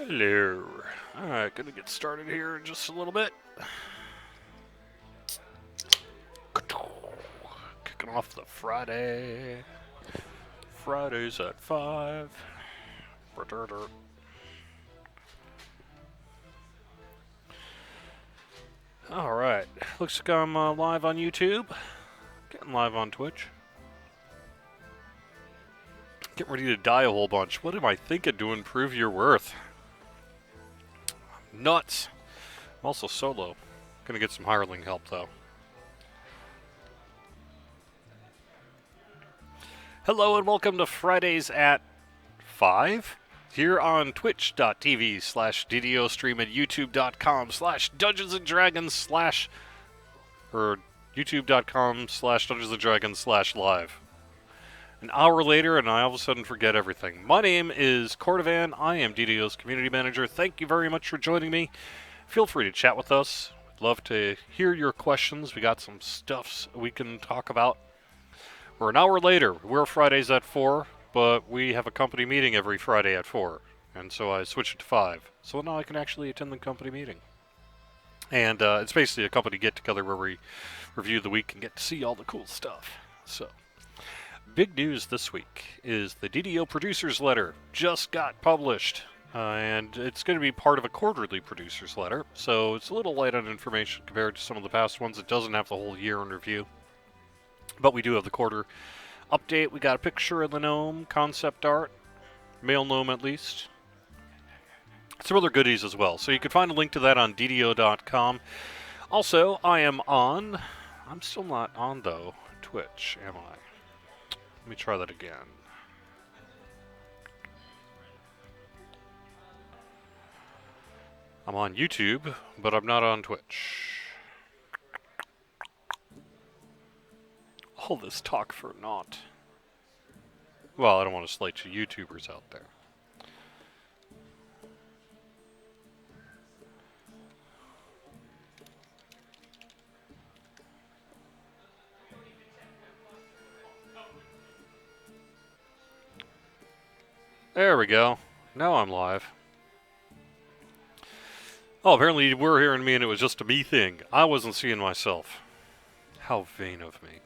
Hello. Alright, gonna get started here in just a little bit. Kicking off the Friday. Fridays at 5. Alright, looks like I'm live on YouTube. Getting live on Twitch. Getting ready to die a whole bunch. What am I thinking to improve your worth? I'm nuts. I'm also solo. Gonna get some hireling help though. Hello and welcome to Fridays at 5 here on twitch.tv/DDO stream and youtube.com/Dungeons and Dragons or youtube.com/Dungeons and Dragons/live. An hour later, and I all of a sudden forget everything. My name is Cordovan. I am DDO's Community Manager. Thank you very much for joining me. Feel free to chat with us. I'd love to hear your questions. We got some stuffs we can talk about. We're an hour later. We're Fridays at 4, but we have a company meeting every Friday at 4. And so I switched it to 5. So now I can actually attend the company meeting. And it's basically a company get-together where we review the week and get to see all the cool stuff. So, big news this week is the DDO Producer's Letter just got published. And it's going to be part of a quarterly Producer's Letter. So it's a little light on information compared to some of the past ones. It doesn't have the whole year in review. But we do have the quarter update. We got a picture of the gnome, concept art, male gnome at least. Some other goodies as well. So you can find a link to that on DDO.com. Also, I'm still not on though, Twitch, am I? Let me try that again. I'm on YouTube, but I'm not on Twitch. All this talk for naught. Well, I don't want to slight you YouTubers out there. There we go. Now I'm live. Oh, apparently you were hearing me and it was just a me thing. I wasn't seeing myself. How vain of me.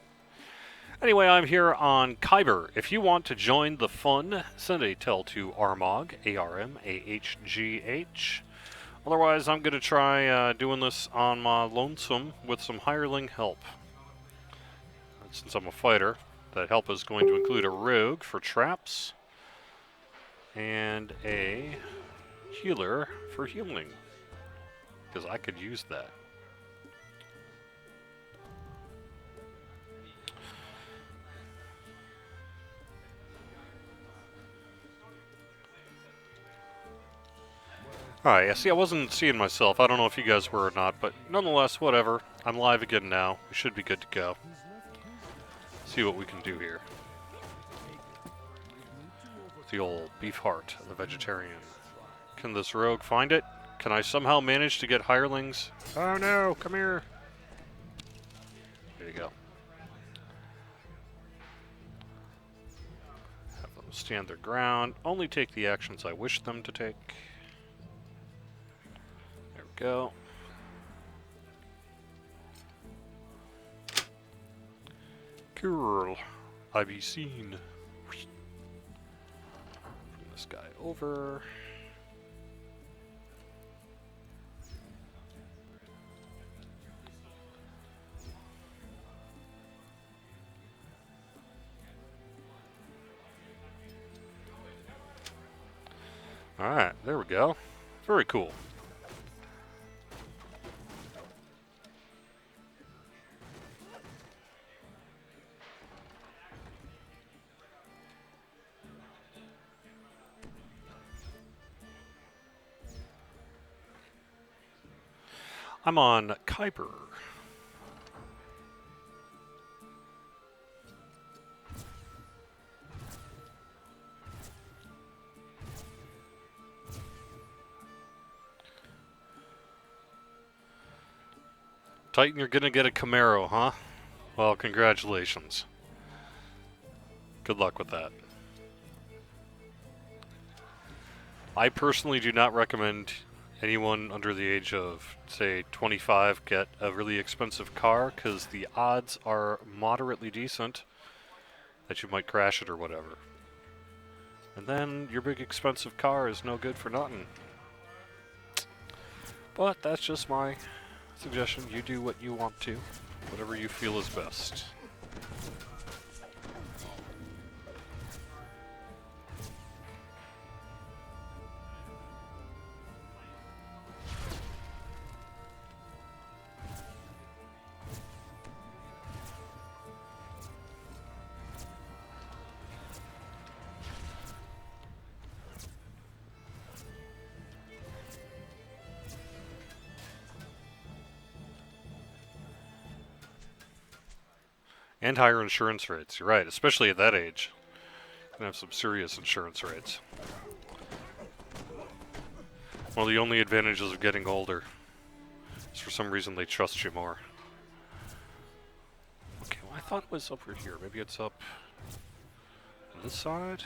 Anyway, I'm here on Kyber. If you want to join the fun, send a tell to Armagh, ARMAHGH. Otherwise, I'm going to try doing this on my lonesome with some hireling help. Since I'm a fighter, that help is going to include a rogue for traps and a healer for healing, because I could use that. Alright, yeah, see, I wasn't seeing myself. I don't know if you guys were or not, but nonetheless, whatever. I'm live again now. We should be good to go. See what we can do here. The old beef heart of the vegetarian. Can this rogue find it? Can I somehow manage to get hirelings? Oh no, come here. There you go. Have them stand their ground. Only take the actions I wish them to take. Go. Cool. I be seen. Bring this guy over. Alright, there we go. Very cool. I'm on Kuiper. Titan, you're gonna get a Camaro, huh? Well, congratulations. Good luck with that. I personally do not recommend anyone under the age of, say, 25 get a really expensive car, because the odds are moderately decent that you might crash it or whatever. And then your big expensive car is no good for nothing. But that's just my suggestion. You do what you want to, whatever you feel is best. And higher insurance rates. You're right, especially at that age. You can have some serious insurance rates. One of the only advantages of getting older is for some reason they trust you more. Okay, well, I thought it was over here. Maybe it's up on this side?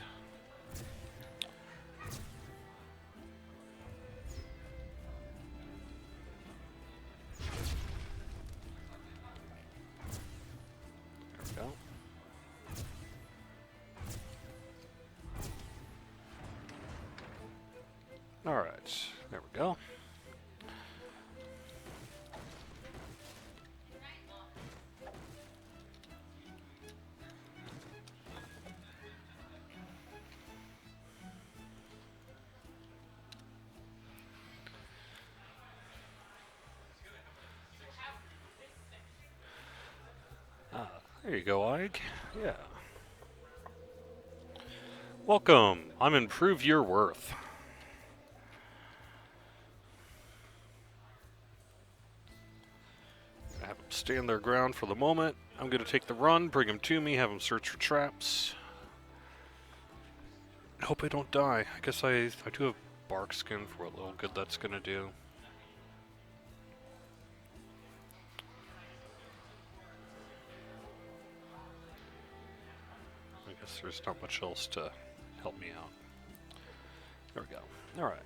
There we go. Alright, there we go. There you go, Ike. Yeah. Welcome. I'm Improve Your Worth. Have them stand their ground for the moment. I'm going to take the run, bring them to me, have them search for traps. Hope I don't die. I guess I do have bark skin for what little good that's going to do. I guess there's not much else to help me out. There we go. Alright.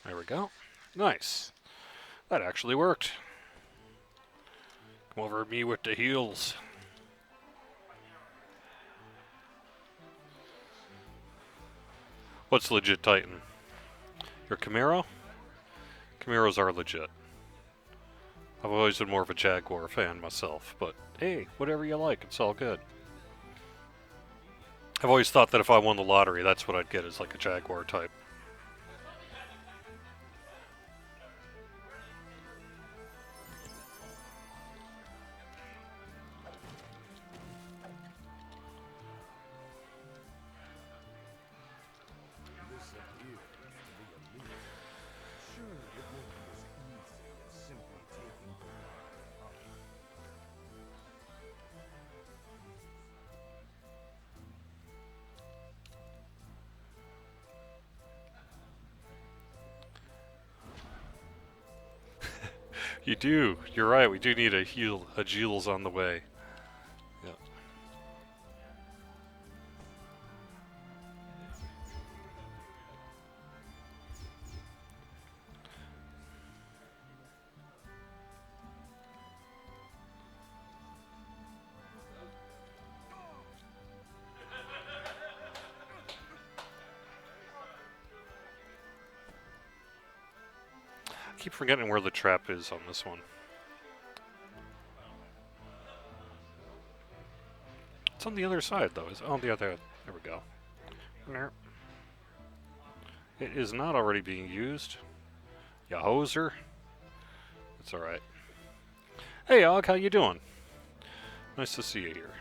There we go. Nice. That actually worked. Come over me with the heels. What's legit Titan? Your Camaro? Camaros are legit. I've always been more of a Jaguar fan myself, but hey, whatever you like, it's all good. I've always thought that if I won the lottery, that's what I'd get, is like a Jaguar type. You do. You're right. We do need a Jeels on the way. Yeah. I keep forgetting where the trap is on this one. It's on the other side, though. It's on the other. There we go. It is not already being used. Ya hoser. It's all right. Hey, Og, how you doing? Nice to see you here.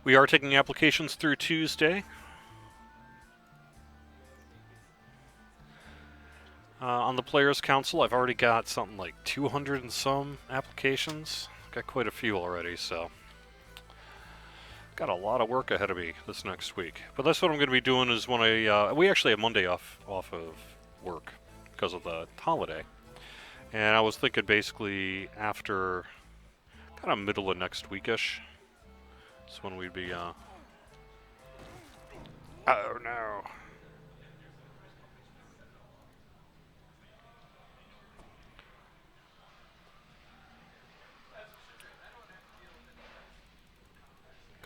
We are taking applications through Tuesday. On the Players Council, I've already got something like 200 and some applications. Got quite a few already, so got a lot of work ahead of me this next week. But that's what I'm going to be doing is when we actually have Monday off of work because of the holiday. And I was thinking basically after kind of middle of next weekish. That's when we'd be, oh no.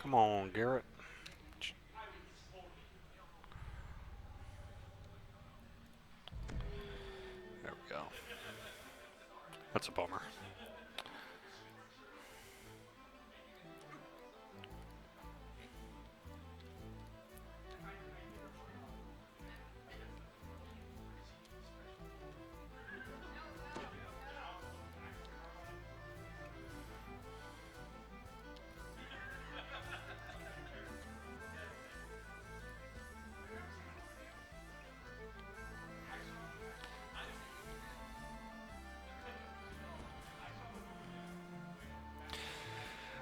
Come on, Garrett. There we go. That's a bummer.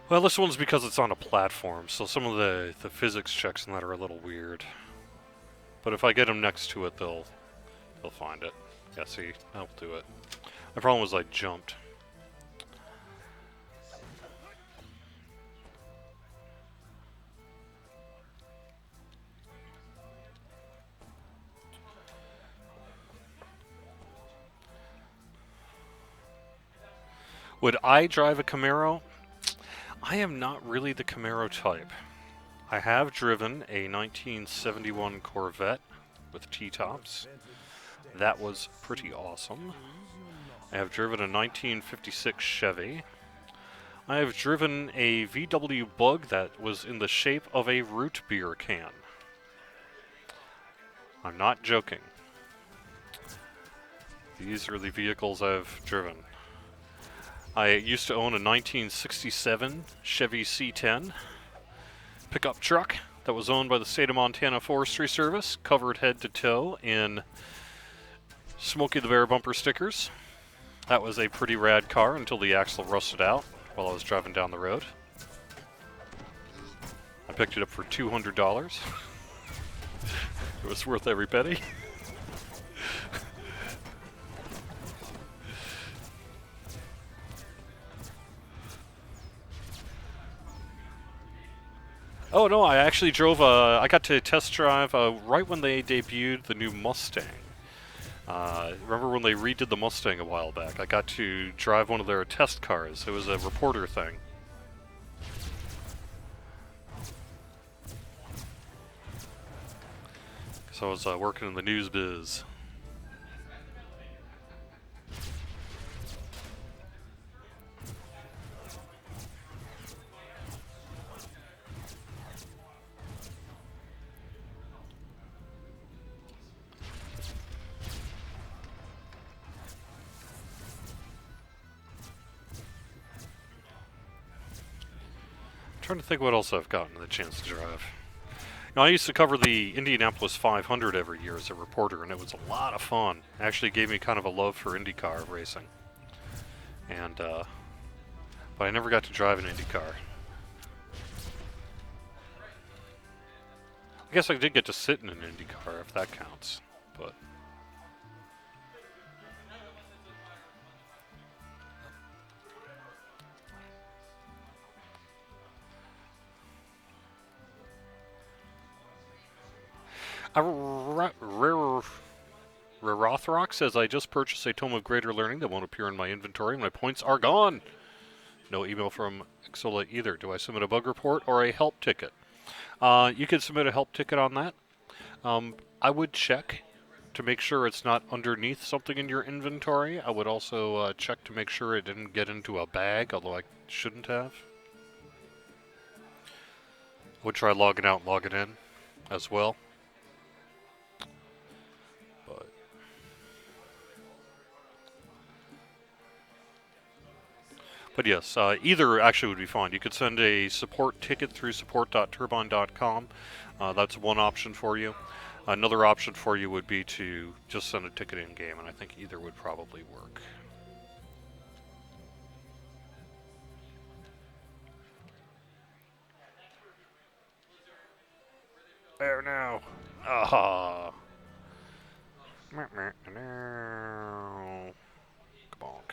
Well, this one's because it's on a platform, so some of the physics checks in that are a little weird. But if I get them next to it, they'll find it. Yeah, see, that'll do it. My problem was I jumped. Would I drive a Camaro? I am not really the Camaro type. I have driven a 1971 Corvette with T-tops. That was pretty awesome. I have driven a 1956 Chevy. I have driven a VW Bug that was in the shape of a root beer can. I'm not joking. These are the vehicles I've driven. I used to own a 1967 Chevy C10 pickup truck that was owned by the state of Montana Forestry Service, covered head to toe in Smokey the Bear bumper stickers. That was a pretty rad car until the axle rusted out while I was driving down the road. I picked it up for $200. It was worth every penny. Oh no, I actually drove I got to test drive right when they debuted the new Mustang. Remember when they redid the Mustang a while back? I got to drive one of their test cars. It was a reporter thing. So I was working in the news biz. Trying to think what else I've gotten the chance to drive. Now, I used to cover the Indianapolis 500 every year as a reporter, and it was a lot of fun. It actually gave me kind of a love for IndyCar racing. And, but I never got to drive an IndyCar. I guess I did get to sit in an IndyCar, if that counts, but... Rothrock says, I just purchased a Tome of Greater Learning that won't appear in my inventory. My points are gone. No email from Xola either. Do I submit a bug report or a help ticket? You can submit a help ticket on that. I would check to make sure it's not underneath something in your inventory. I would also check to make sure it didn't get into a bag, although I shouldn't have. I would try logging out and logging in as well. But yes, either actually would be fine. You could send a support ticket through support.turbine.com. That's one option for you. Another option for you would be to just send a ticket in game, and I think either would probably work. There now. Aha. Kabonk.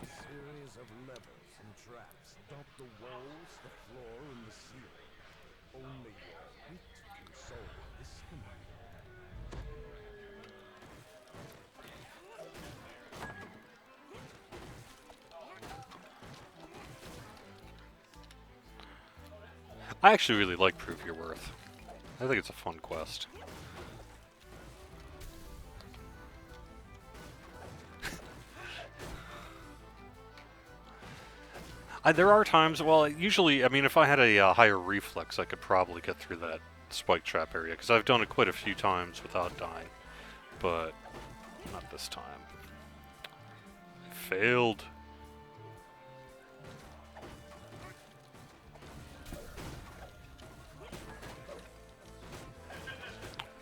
Series of levers and traps dot the walls, the floor, and the ceiling. Only your wit can solve this conundrum. I actually really like Prove Your Worth. I think it's a fun quest. There are times, well, usually, I mean, if I had a higher reflex, I could probably get through that spike trap area, because I've done it quite a few times without dying, but not this time. I failed.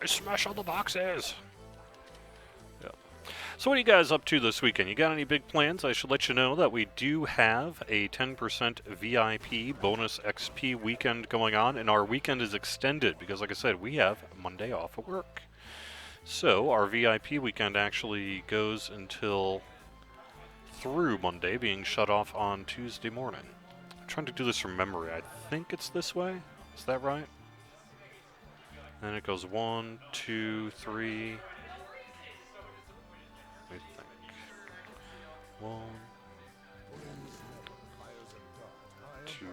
I smash all the boxes! So what are you guys up to this weekend? You got any big plans? I should let you know that we do have a 10% VIP bonus XP weekend going on, and our weekend is extended because, like I said, we have Monday off of work. So our VIP weekend actually goes until through Monday, being shut off on Tuesday morning. I'm trying to do this from memory. I think it's this way. Is that right? And it goes 1, 2, 3... Let me think. 1, 2. It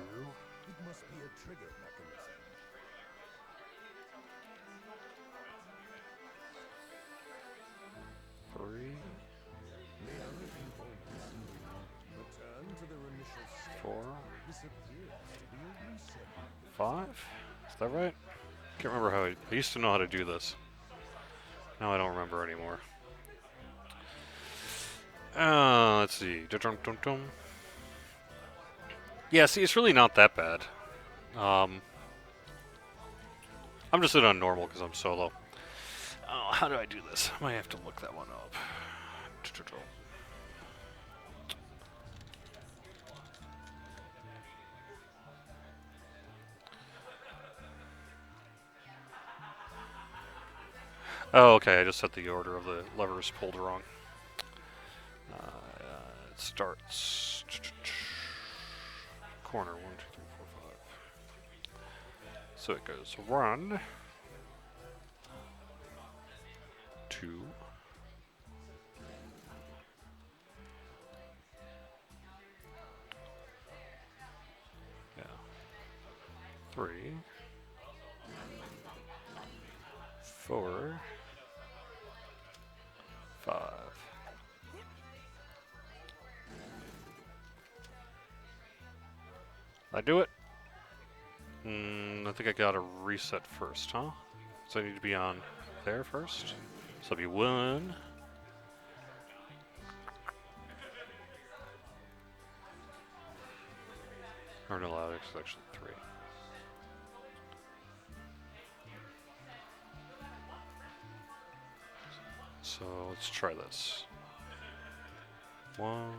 must be a trigger mechanism. 3. Return to their initial state. 4. This appears to be a reset. 5. Is that right? Can't remember how I used to know how to do this. Now I don't remember anymore. Let's see. Dum-dum-dum-dum. Yeah, see, it's really not that bad. I'm just sitting on normal because I'm solo. Oh, how do I do this? I might have to look that one up. Oh, okay, I just set the order of the levers pulled wrong. It starts corner 1, 2, 3, 4, 5. So it goes 1, 2, 3, 4, 5. I do it? I think I gotta reset first, huh? So I need to be on there first. So it'll be 1. Or no, it's actually 3. So let's try this. 1,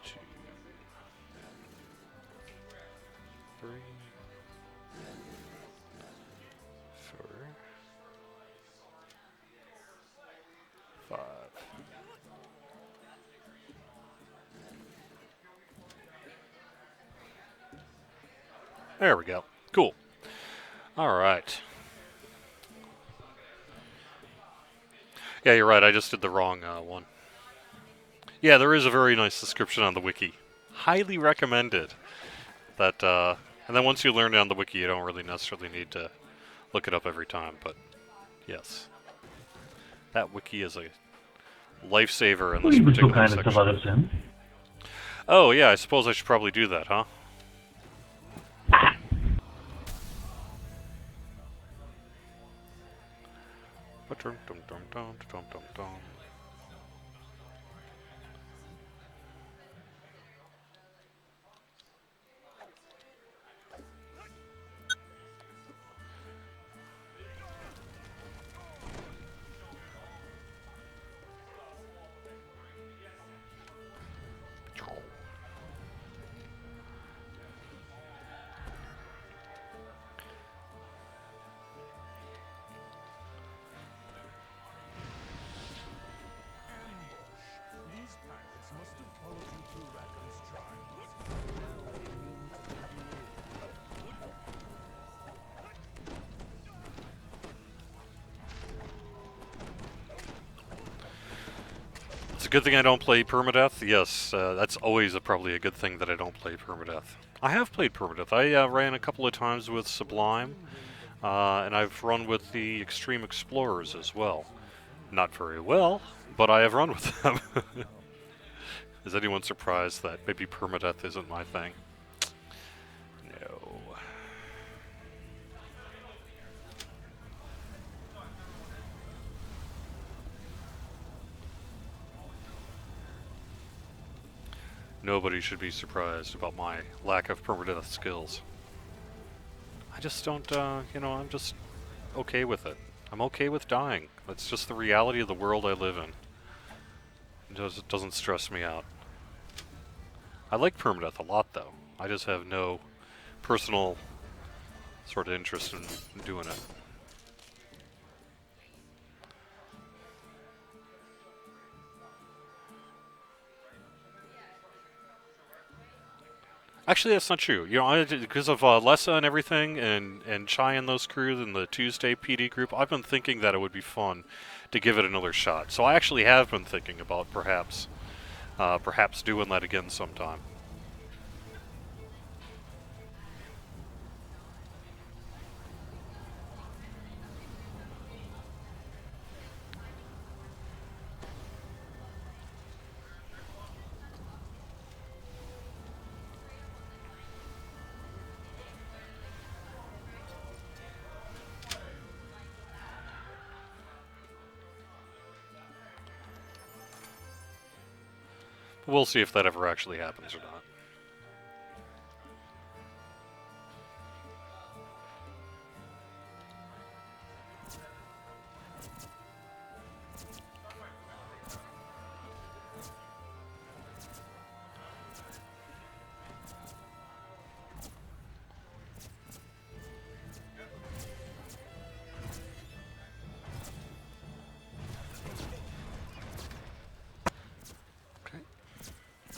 2, 3, 4, 5. There we go. Cool. All right. Yeah, you're right. I just did the wrong one. Yeah, there is a very nice description on the wiki. Highly recommended. That, and then once you learn it on the wiki, you don't really necessarily need to look it up every time. But yes, that wiki is a lifesaver in this particular section. Oh yeah, I suppose I should probably do that, huh? a good thing I don't play permadeath. Yes, that's always probably a good thing that I don't play permadeath. I have played permadeath. I ran a couple of times with Sublime, and I've run with the Extreme Explorers as well. Not very well, but I have run with them. Is anyone surprised that maybe permadeath isn't my thing? No. Nobody should be surprised about my lack of permadeath skills. I just don't, I'm just okay with it. I'm okay with dying. That's just the reality of the world I live in. It doesn't stress me out. I like permadeath a lot, though. I just have no personal sort of interest in doing it. Actually, that's not true. Because of Lessa and everything, and Chai and those crews and the Tuesday PD group, I've been thinking that it would be fun to give it another shot. So I actually have been thinking about perhaps doing that again sometime. We'll see if that ever actually happens or not. Okay,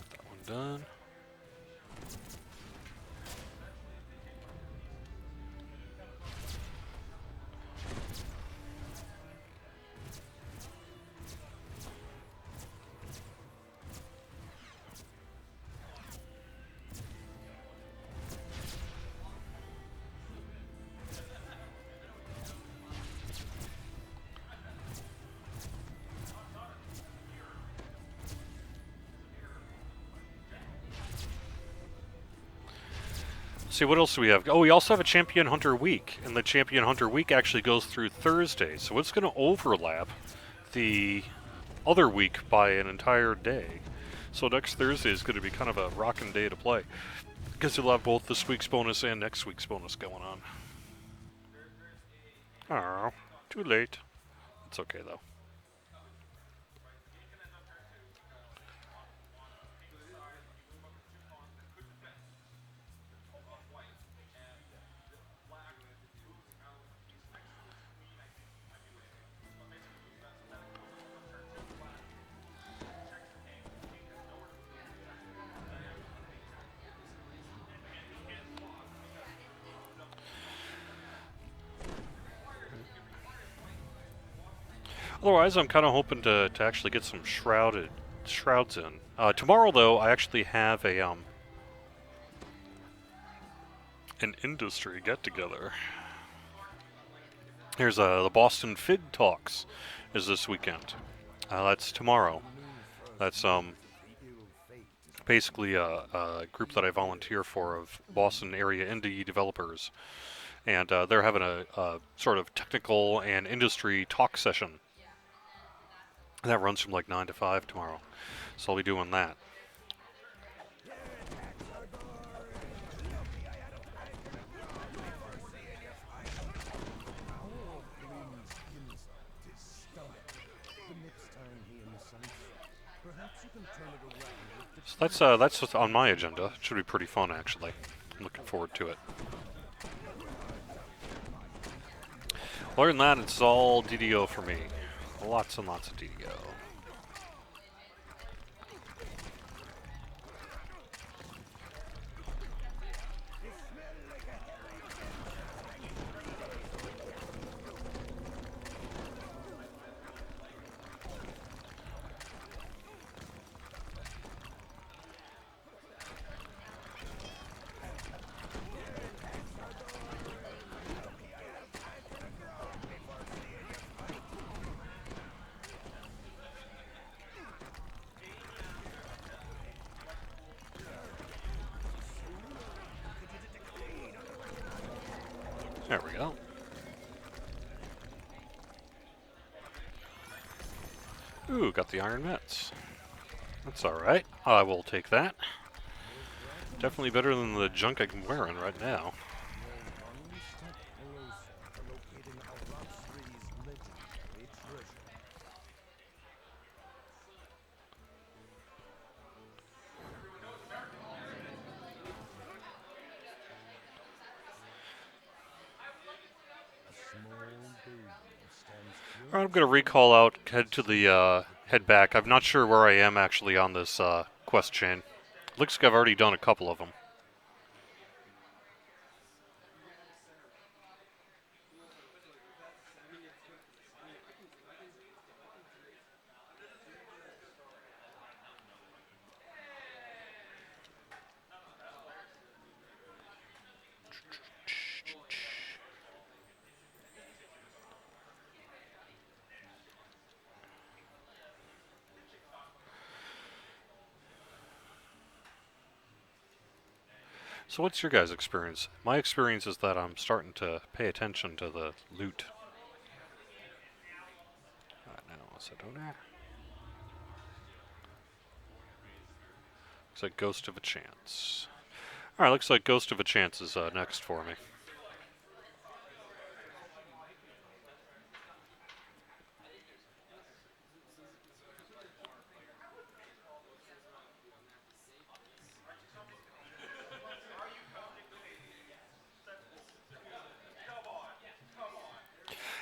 that one done. See, what else do we have? Oh, we also have a Champion Hunter Week, and the Champion Hunter Week actually goes through Thursday, so it's going to overlap the other week by an entire day. So next Thursday is going to be kind of a rockin' day to play, because you'll have both this week's bonus and next week's bonus going on. Oh, too late. It's okay, though. Otherwise, I'm kind of hoping to actually get some shrouds in. Tomorrow, though, I actually have an industry get-together. Here's the Boston Fig Talks is this weekend. That's tomorrow. That's basically a group that I volunteer for of Boston area indie developers. And they're having a sort of technical and industry talk session. That runs from like 9 to 5 tomorrow. So I'll be doing that. So that's what's on my agenda. It should be pretty fun, actually. I'm looking forward to it. Other than that, it's all DDO for me. Lots and lots of DDO. There we go. Ooh, got the Iron Mets. That's alright. I will take that. Definitely better than the junk I'm wearing right now. We're one step closer to locating Arapsri's legendary treasure. A small baby stands Alright, I'm gonna recall out, head back. I'm not sure where I am actually on this quest chain. Looks like I've already done a couple of them. So what's your guys' experience? My experience is that I'm starting to pay attention to the loot. Now, Sedona. Looks like Ghost of a Chance. Alright, looks like Ghost of a Chance is next for me.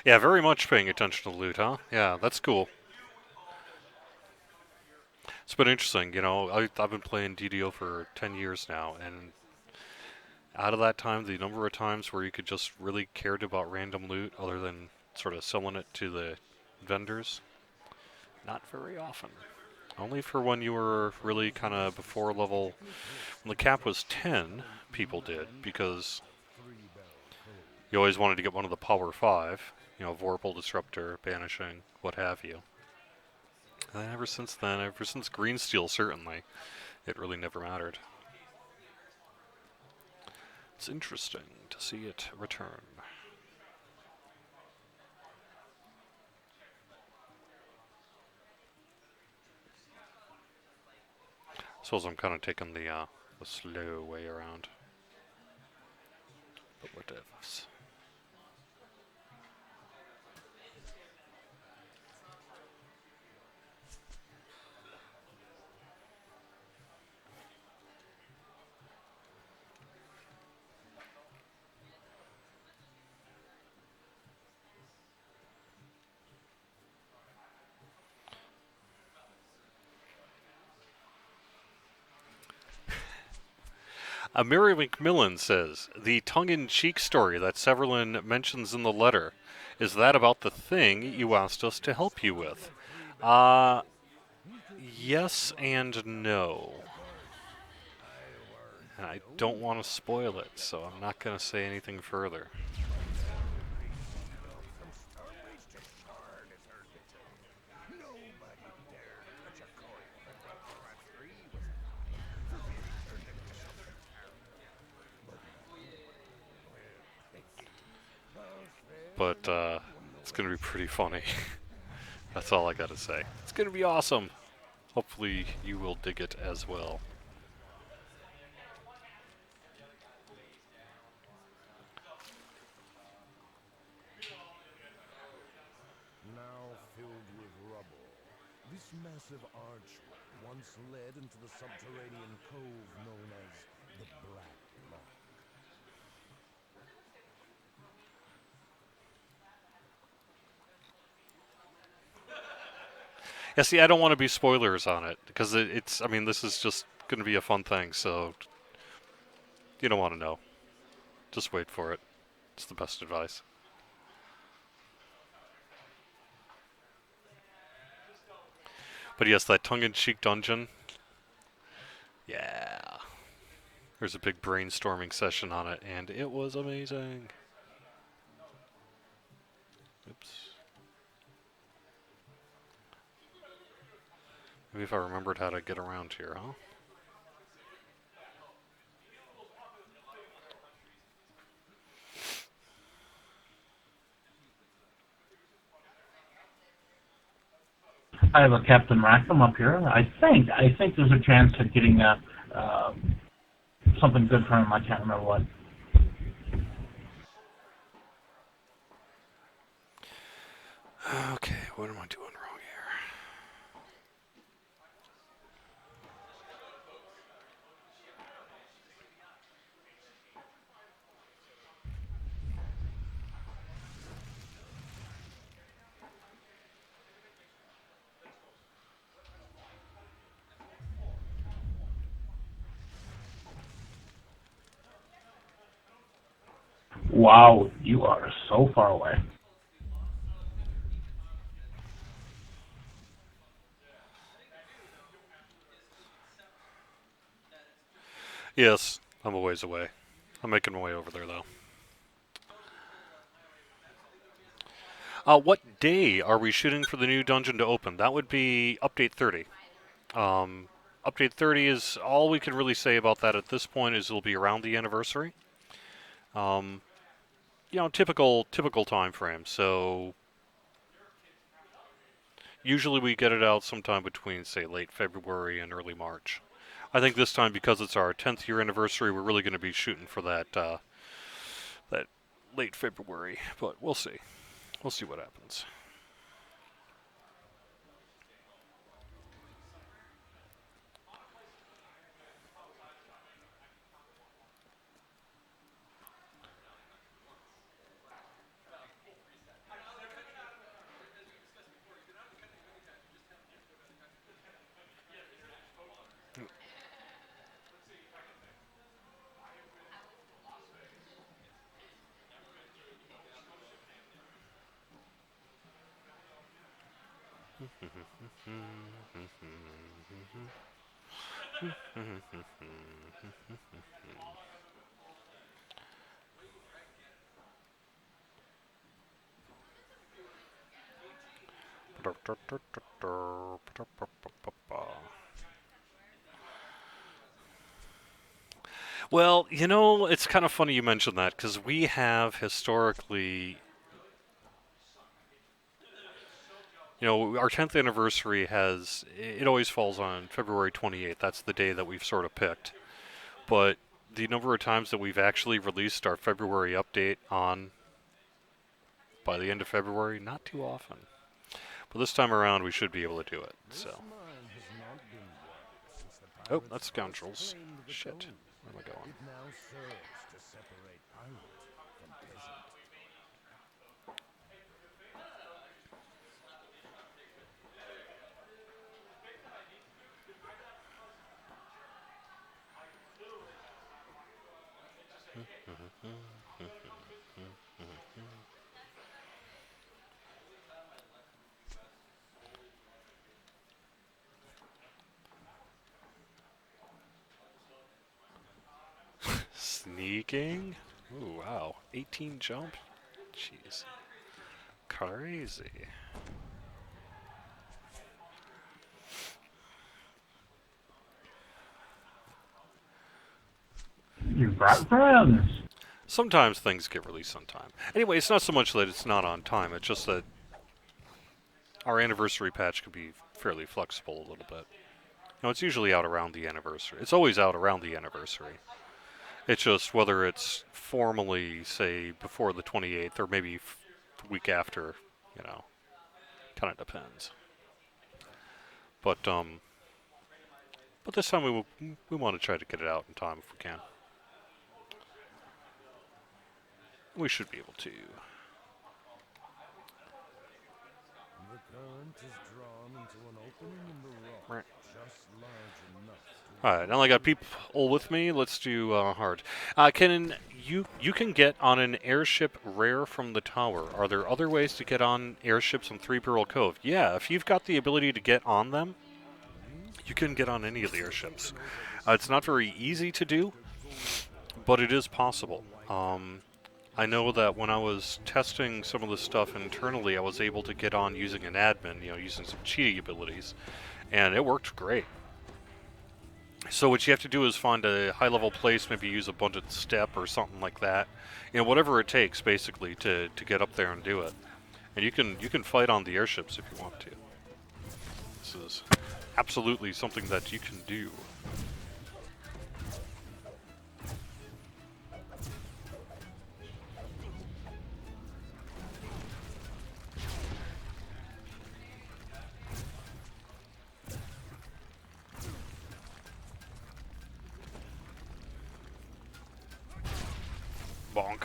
Yeah, very much paying attention to loot, huh? Yeah, that's cool. It's been interesting, you know, I've been playing DDO for 10 years now, and out of that time, the number of times where you could just really cared about random loot other than sort of selling it to the vendors, not very often. Only for when you were really kind of before level, when the cap was 10, people did, because you always wanted to get one of the power 5, you know, Vorpal, Disruptor, Banishing, what have you. And ever since then, ever since Greensteel certainly, it really never mattered. It's interesting to see it return. Suppose I'm kind of taking the slow way around. But what ifs? Mary McMillan says, the tongue-in-cheek story that Severlin mentions in the letter, is that about the thing you asked us to help you with? Yes and no. And I don't want to spoil it, so I'm not going to say anything further. But it's going to be pretty funny. That's all I got to say. It's going to be awesome. Hopefully you will dig it as well. Now filled with rubble, this massive archway once led into the subterranean cove known as the Black Lock. Yeah, see, I don't want to be spoilers on it, because I mean, this is just going to be a fun thing, so you don't want to know. Just wait for it. It's the best advice. But yes, that tongue-in-cheek dungeon. Yeah. There's a big brainstorming session on it, and it was amazing. Oops. Maybe if I remembered how to get around here, huh? I have a Captain Rackham up here. I think there's a chance of getting something good for him. I can't remember what. Okay, what am I doing wrong here? Wow, you are so far away. Yes, I'm a ways away. I'm making my way over there, though. What day are we shooting for the new dungeon to open? That would be Update 30. Update 30 is all we can really say about that at this point. Is it'll be around the anniversary. Typical time frame. So usually we get it out sometime between, say, late February and early March. I think this time, because it's our 10th year anniversary, we're really going to be shooting for that late February. But we'll see. We'll see what happens. Well, it's kind of funny you mentioned that, because we have historically, our 10th anniversary it always falls on February 28th. That's the day that we've sort of picked. But the number of times that we've actually released our February update by the end of February, not too often. But this time around, we should be able to do it, so. Oh, that's scoundrels. Shit. Where am I going? It now serves to separate pirate from peasant. Sneaking? Ooh, wow. 18 jump? Jeez. Crazy. You've got friends. Sometimes things get released on time. Anyway, it's not so much that it's not on time, it's just that our anniversary patch could be fairly flexible a little bit. It's usually out around the anniversary. It's always out around the anniversary. It's just whether it's formally, say, before the 28th or maybe the week after, kind of depends. But this time we want to try to get it out in time if we can. We should be able to. The current is drawn into an opening in the rock, Right. just large enough to... Alright, now I got people with me. Let's do hard. You can get on an airship rare from the tower. Are there other ways to get on airships in Three Barrel Cove? Yeah, if you've got the ability to get on them, you can get on any of the airships. It's not very easy to do, but it is possible. I know that when I was testing some of the stuff internally, I was able to get on using an admin, using some cheating abilities, and it worked great. So what you have to do is find a high-level place, maybe use a abundant step or something like that. Whatever it takes, basically, to get up there and do it. And you can fight on the airships if you want to. this is absolutely something that you can do. Bonk.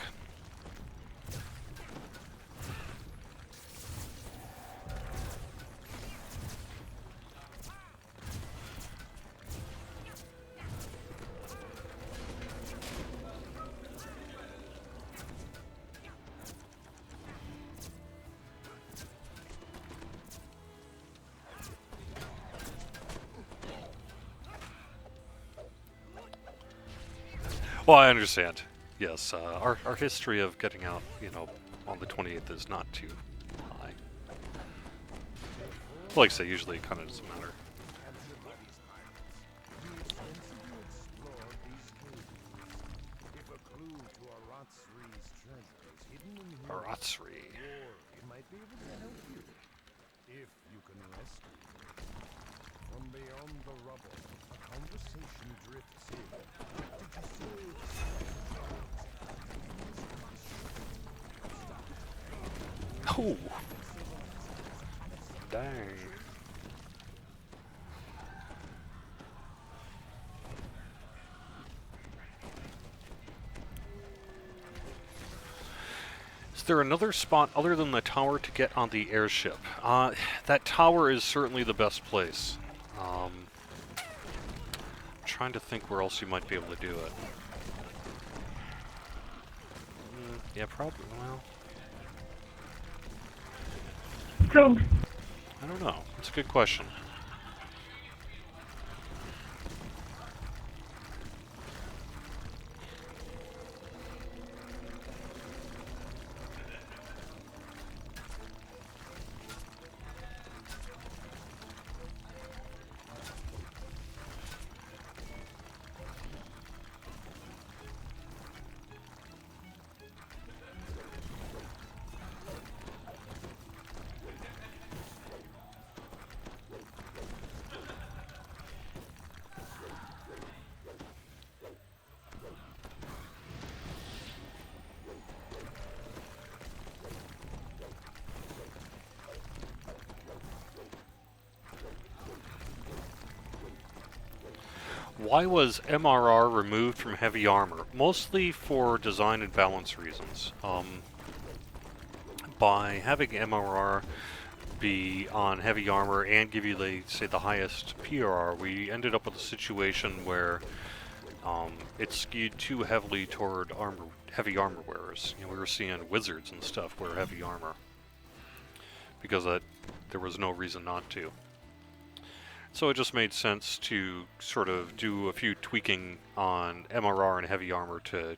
Well, I understand. Yes, our history of getting out, you know, on the 28th is not too high. Like I say, usually it kind of doesn't matter. Aratsri. It might be able to help you if you can rescue it. From beyond the rubble, a conversation drifts in. Did you Oh! Dang. Is there another spot other than the tower to get on the airship? That tower is certainly the best place. I'm trying to think where else you might be able to do it. Yeah, probably. Well, I don't know. It's a good question. Why was MRR removed from heavy armor? Mostly for design and balance reasons. By having MRR be on heavy armor and give you the highest PRR, we ended up with a situation where it skewed too heavily toward heavy armor wearers. You know, we were seeing wizards and stuff wear heavy armor because there was no reason not to. So it just made sense to sort of do a few tweaking on MRR and heavy armor to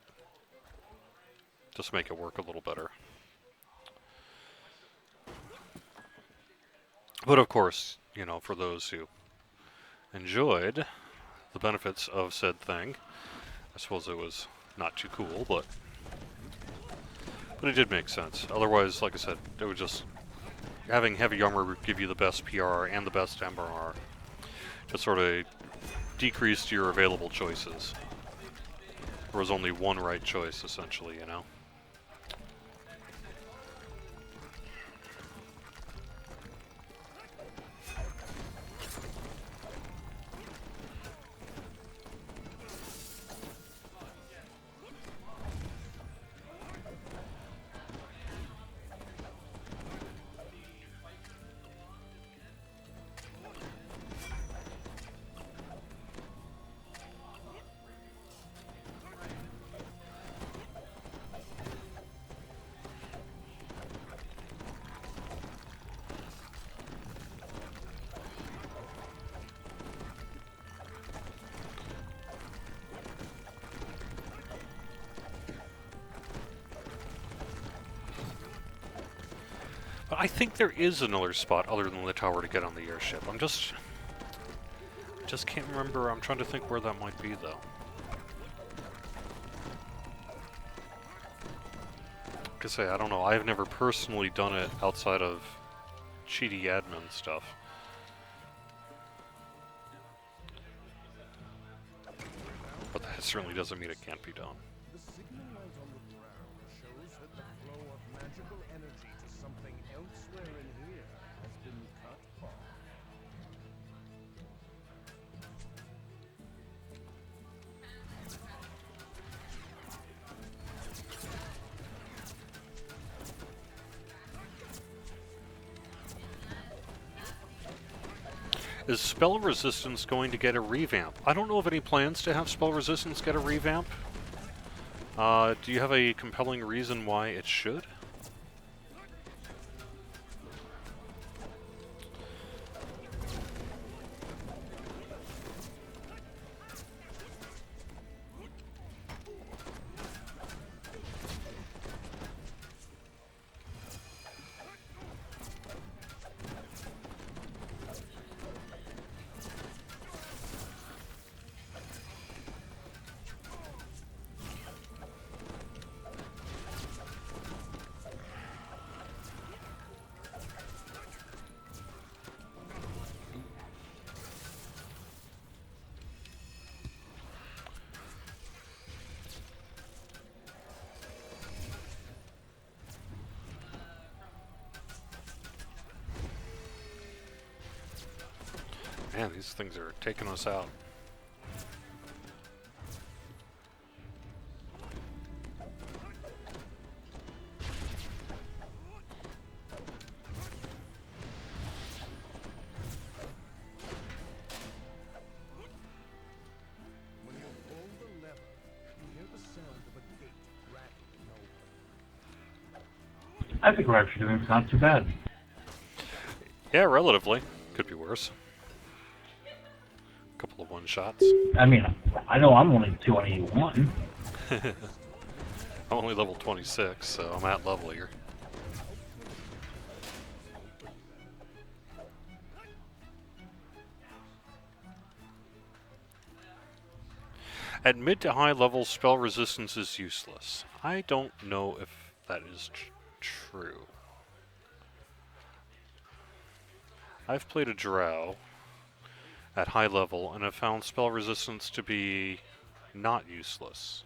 just make it work a little better. But of course, you know, for those who enjoyed the benefits of said thing, I suppose it was not too cool, but it did make sense. Otherwise, like I said, it would just having heavy armor would give you the best PR and the best MRR. Just sort of decreased your available choices. There was only one right choice, essentially, you know? But I think there is another spot other than the tower to get on the airship. Just can't remember. I'm trying to think where that might be, though. Like I say, I don't know. I've never personally done it outside of cheaty admin stuff. It certainly doesn't mean it can't be done. The signal light on the ground shows that the flow of magical energy to something elsewhere in here has been cut off. Is spell resistance going to get a revamp? I don't know of any plans to have spell resistance get a revamp. Do you have a compelling reason why it should? Man, these things are taking us out. When you pull the lever, you hear the sound of a gate rattling open. I think we're actually doing not too bad. Yeah, relatively. Could be worse. Couple of one-shots. I mean, I know I'm only 281. I'm only level 26, so I'm at level here. At mid to high levels, spell resistance is useless. I don't know if that is true. I've played a drow at high level and have found spell resistance to be not useless.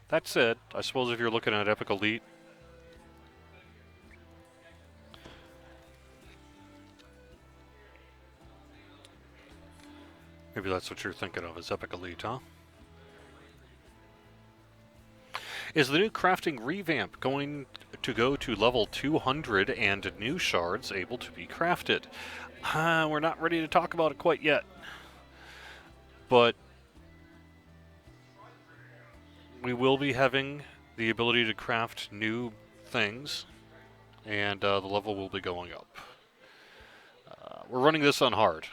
That said, I suppose if you're looking at Epic Elite, maybe that's what you're thinking of, is Epic Elite, huh? Is the new crafting revamp going to go to level 200 and new shards able to be crafted? We're not ready to talk about it quite yet. But we will be having the ability to craft new things, and the level will be going up. We're running this on hard.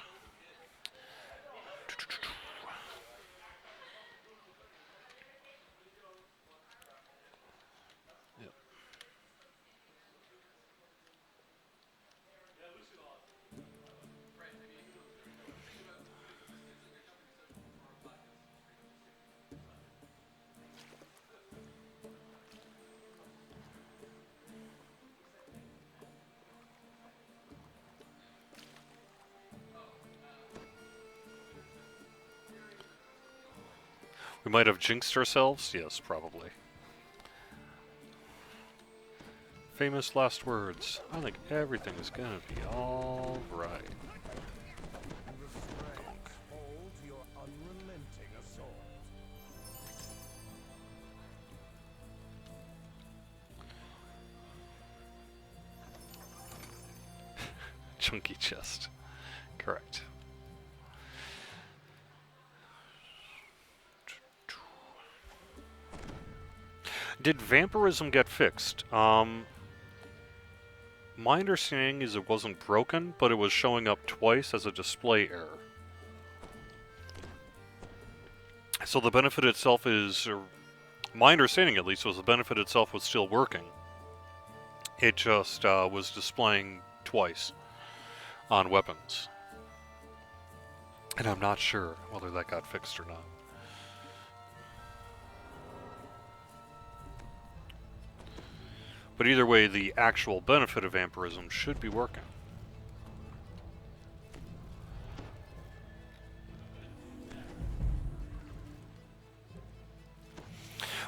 We might have jinxed ourselves? Yes, probably. Famous last words. I think everything is gonna be alright. And the strength fall to your unrelenting assault. Chunky chest. Correct. Did vampirism get fixed? My understanding is it wasn't broken, but it was showing up twice as a display error. So the benefit itself is, or my understanding at least, was the benefit itself was still working. It just was displaying twice on weapons. And I'm not sure whether that got fixed or not. But either way, the actual benefit of vampirism should be working.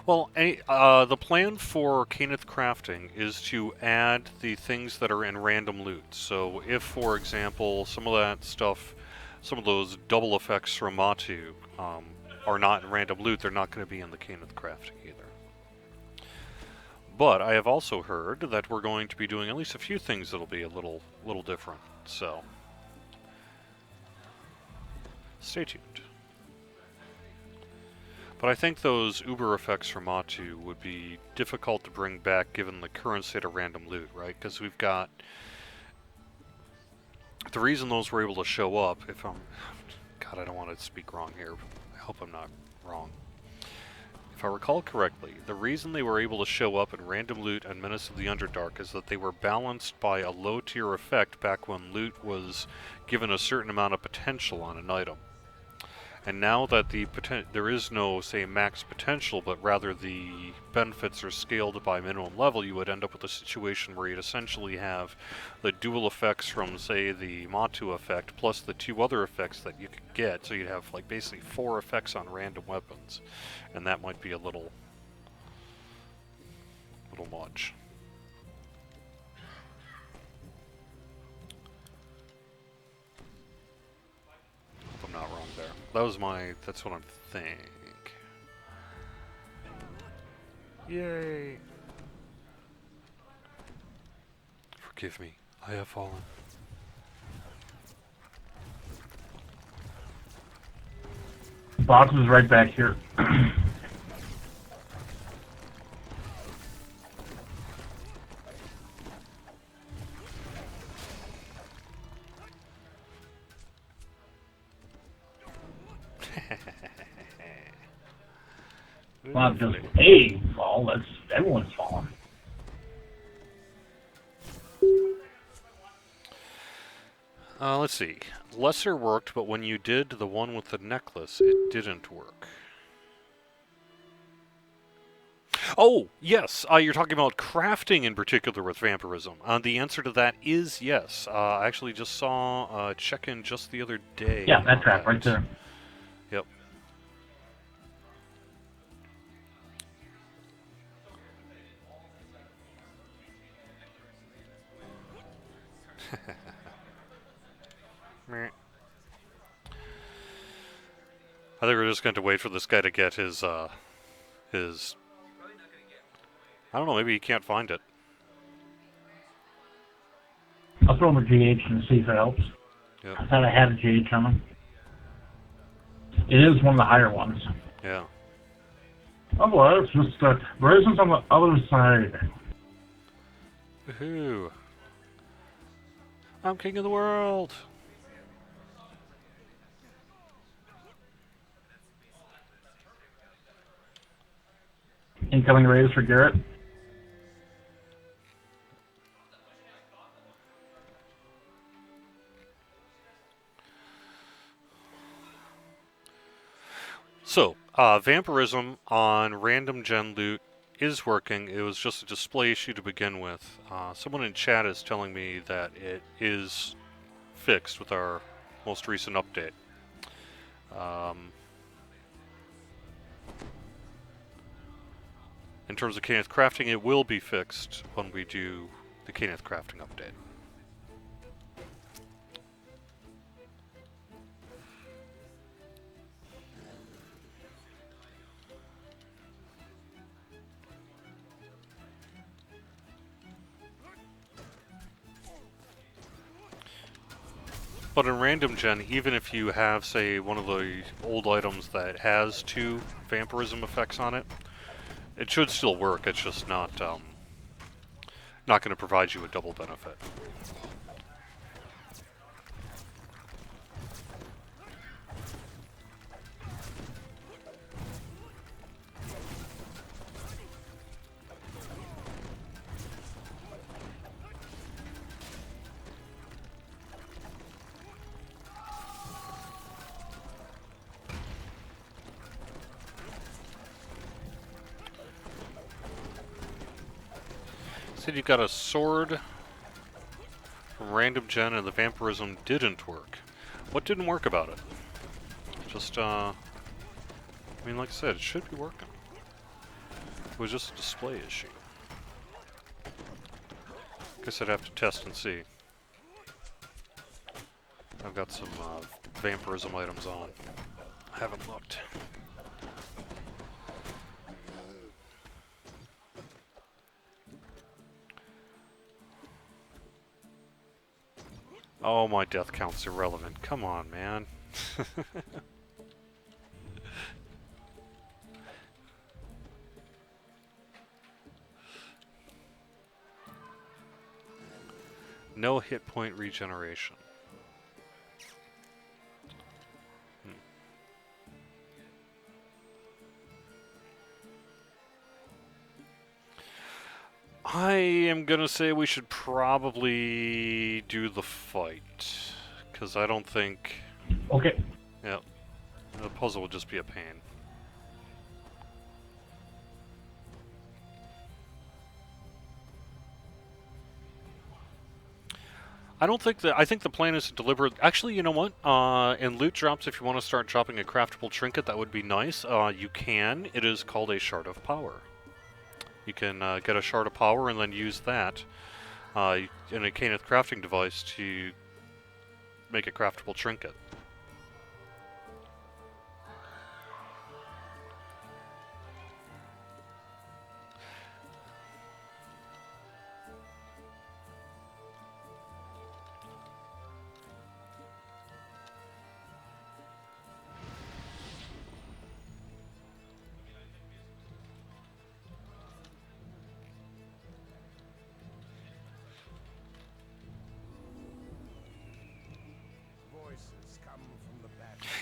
Well, the plan for Caneth Crafting is to add the things that are in random loot. So if, for example, some of that stuff, some of those double effects from Matu are not in random loot, they're not going to be in the Caneth Crafting either. But I have also heard that we're going to be doing at least a few things that'll be a little different. So stay tuned. But I think those Uber effects from Matu would be difficult to bring back given the current state of random loot, right? Because we've got... The reason those were able to show up, if I'm... God, I don't want to speak wrong here. I hope I'm not wrong. If I recall correctly, the reason they were able to show up in random loot and Menace of the Underdark is that they were balanced by a low-tier effect back when loot was given a certain amount of potential on an item. And now that there is no, say, max potential, but rather the benefits are scaled by minimum level, you would end up with a situation where you'd essentially have the dual effects from, say, the Matu effect, plus the two other effects that you could get, so you'd have, like, basically 4 effects on random weapons. And that might be a little much. I'm not wrong there. That's what I'm thinking. Yay! Forgive me, I have fallen. Box is right back here. Not just a fall, that's everyone's falling. Let's see. Lesser worked, but when you did the one with the necklace, it didn't work. Oh, yes. You're talking about crafting in particular with vampirism. The answer to that is yes. I actually just saw a check-in just the other day. Yeah, that trap right there. Yep. I think we're just going to wait for this guy to get his... I don't know, maybe he can't find it. I'll throw him a GH and see if it helps. Yep. I thought I had a GH on him. It is one of the higher ones. Yeah. Otherwise, just Brazen's on the other side. Woohoo! I'm king of the world! Incoming raise for Garrett. So, vampirism on random gen loot is working. It was just a display issue to begin with. Someone in chat is telling me that it is fixed with our most recent update. In terms of Caneth Crafting, it will be fixed when we do the Caneth Crafting update. But in random gen, even if you have, say, one of the old items that has 2 vampirism effects on it, it should still work. It's just not going to provide you a double benefit. Said you got a sword from random gen and the vampirism didn't work. What didn't work about it? Just, I mean, like I said, it should be working. was just a display issue. Guess I'd have to test and see. I've got some vampirism items on. I haven't looked. Oh, my death count's irrelevant. Come on, man. No hit point regeneration. I am gonna say we should probably do the fight, because I don't think... Okay. Yeah, the puzzle would just be a pain. I don't think that... I think the plan is to deliver... Actually, you know what? In loot drops, if you want to start dropping a craftable trinket, that would be nice. You can. It is called a Shard of Power. You can get a Shard of Power and then use that in a Caneth crafting device to make a craftable trinket.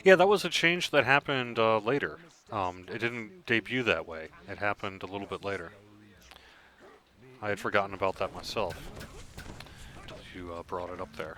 Yeah, that was a change that happened later. It didn't debut that way. It happened a little bit later. I had forgotten about that myself until you brought it up there.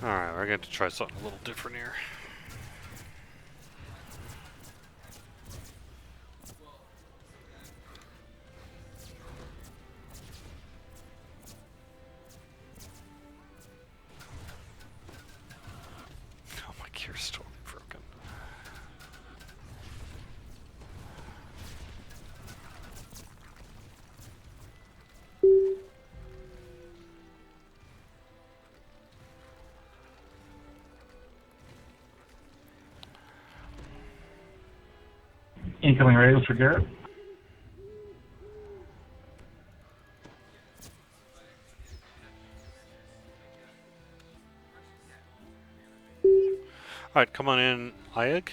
Alright, we're going to try something a little different here. Oh, my gear's totally broken. Incoming radios for Garrett. Alright, come on in, Ayag.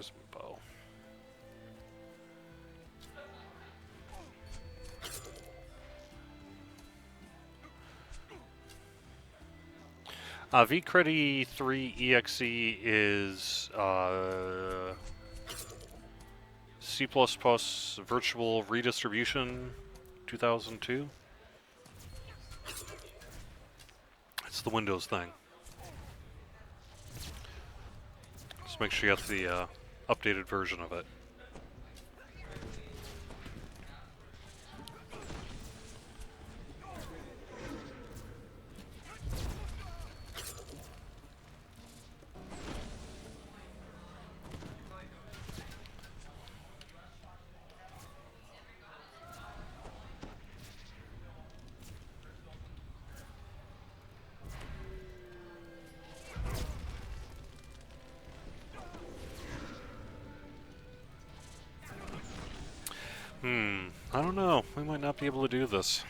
Where's my bow? vCreddy 3 EXE is C++ virtual redistribution 2002. It's the Windows thing. Just make sure you get the updated version of it. I don't know. We might not be able to do this.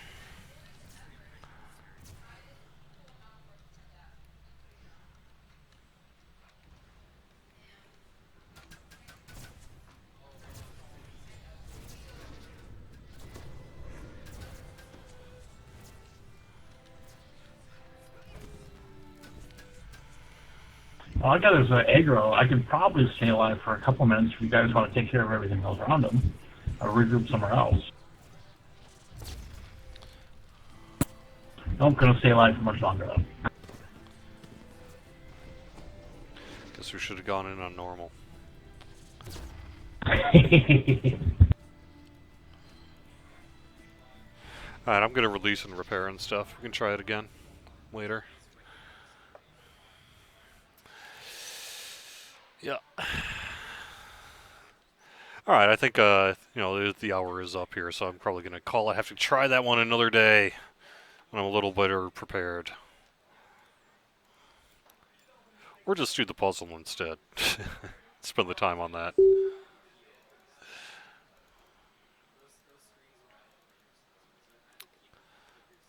All I got is an aggro. I could probably stay alive for a couple minutes if you guys want to take care of everything else around them. Or regroup somewhere else. I'm going to stay alive for much longer, though. Guess we should have gone in on normal. Alright, I'm going to release and repair and stuff. We can try it again later. Yeah. Alright, I think, you know, the hour is up here, so I'm probably going to call it. I have to try that one another day when I'm a little better prepared. Or just do the puzzle instead. Spend the time on that.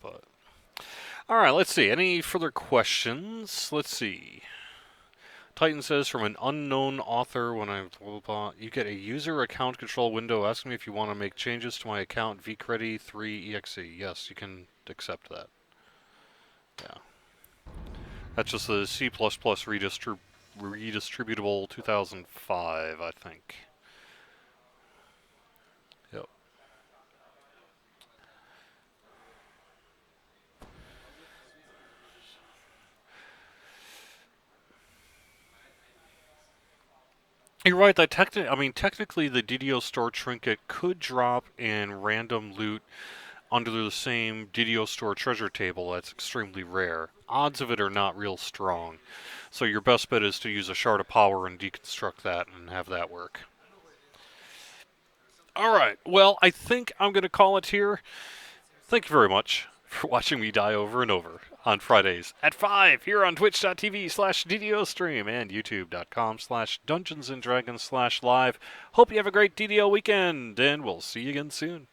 But alright, let's see. Any further questions? Let's see. Titan says, from an unknown author, when I blah, blah, blah, you get a user account control window asking me if you want to make changes to my account vCreddy 3 EXE. Yes, you can accept that. Yeah. That's just the C++ redistributable 2005, I think. Yep. You're right. That technically, the DDO store trinket could drop in random loot under the same DDO store treasure table. That's extremely rare. Odds of it are not real strong. So your best bet is to use a shard of power and deconstruct that and have that work. Alright, well, I think I'm going to call it here. Thank you very much for watching me die over and over on Fridays at 5 here on twitch.tv/DDO stream and youtube.com/DungeonsandDragons/live. Hope you have a great DDO weekend, and we'll see you again soon.